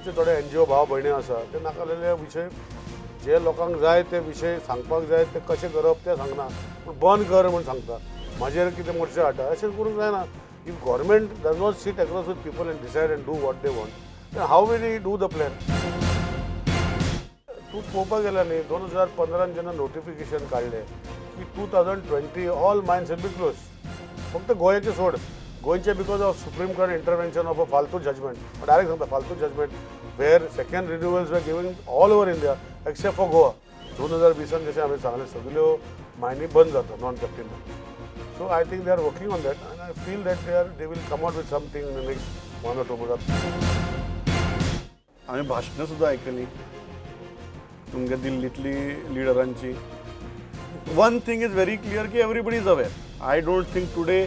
आमचे थोडे NGO भाव भयणी आसा ते नाकालेले विशय जे लोकांक जाय ते विशय सांगपाक जाय ते कशें करप ते सांगना पूण बंद कर म्हूण सांगता म्हाजेर कितें मोर्चे हाडटा अशें करूंक जायना if government does not sit across with people and decide and do what they want then how will he do the plan तूं पळोवपाक गेल्यार न्ही 2015 जेन्ना नोटिफिकेशन काडलें की 2020 all mines will be closed फक्त गोंयचें सोड गोंयचें because of supreme court intervention of a फालतू जजमेंट डायरेक्ट सांगता फालतू judgement where second renewals were giving all over India except for Goa 2020 जशें हांवें सांगलें सगल्यो मायनी बंद जाता non captive so I think they are working on that आनी I feel that they will come out with something in the next 1 or 2 months. हांवें भाशणां सुद्दां आयकलीं तुमगे दिल्लींतली लिडरांची one thing is very clear की everybody is aware I don't think today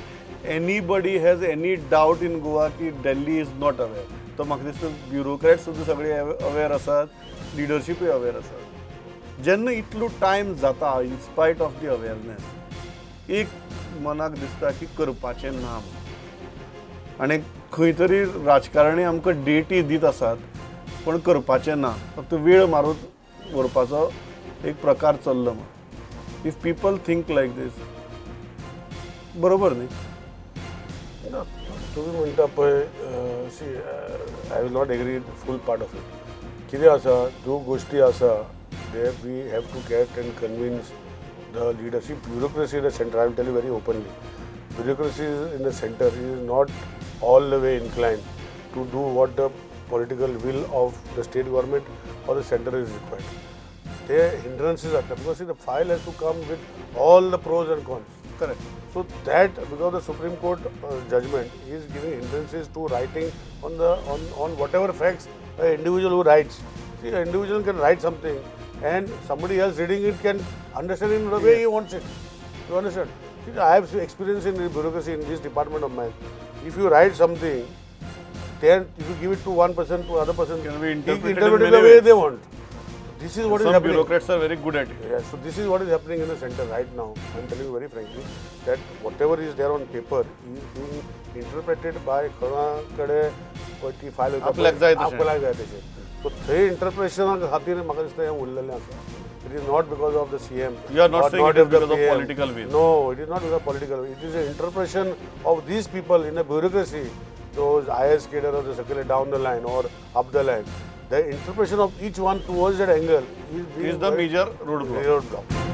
anybody has any doubt in Goa की Delhi is not अवेर तो म्हाका दिसता ब्युरोक्रेट्स सुद्दां सगळे अवेर आसात लिडरशीपूय अवेर आसात जेन्ना इतलो टायम जाता इन स्पायट ऑफ दी अवेरनेस एक मनाक दिसता की करपाचें ना आनी खंय तरी राजकारणी आमकां डेटी दीत आसात पण करपाचें ना फक्त वेळ मारून व्हरपाचो एक प्रकार चल्लो if people think like this बरोबर न्ही तुम्ही म्हणटा पळय see I will not agree full part of it कितें आसा ज्यो गोश्टी आसा they we have to get and convince the leadership bureaucracy in the centre I will tell you very openly bureaucracy in the centre is not all the way inclined to do what the political will of the state government or the center is required. Their hindrances are there because see, the file has to come with all the pros and cons. Correct. So that because the Supreme Court judgment is giving hindrances to writing on whatever facts an individual who writes. See, an individual can write something and somebody else reading it can understand it in the way he wants it. You understand? See, I have experience in bureaucracy in this department of mine. If you write something, then if you give it to one person to another person, can be interpreted in the way they want. This is what is Some happening. bureaucrats are very good at it. Yeah, so this is what is happening in the center right now. I am telling you very frankly that whatever is there on paper is being interpreted by कोणाकडे कोणती file आपल्याक जाय तशें. आपल्याक जाय तशें. So थंय इंटरप्रिटेशना खातीर म्हाका दिसता हें उरलेलें आसा. It is not because of the CM. You are not saying it is because of PM. political will. No, it is not because of political will. It is an interpretation of these people in a bureaucracy. Those IS cadre or the circular down the line or up the line, the interpretation of each one towards that angle is the major roadblock.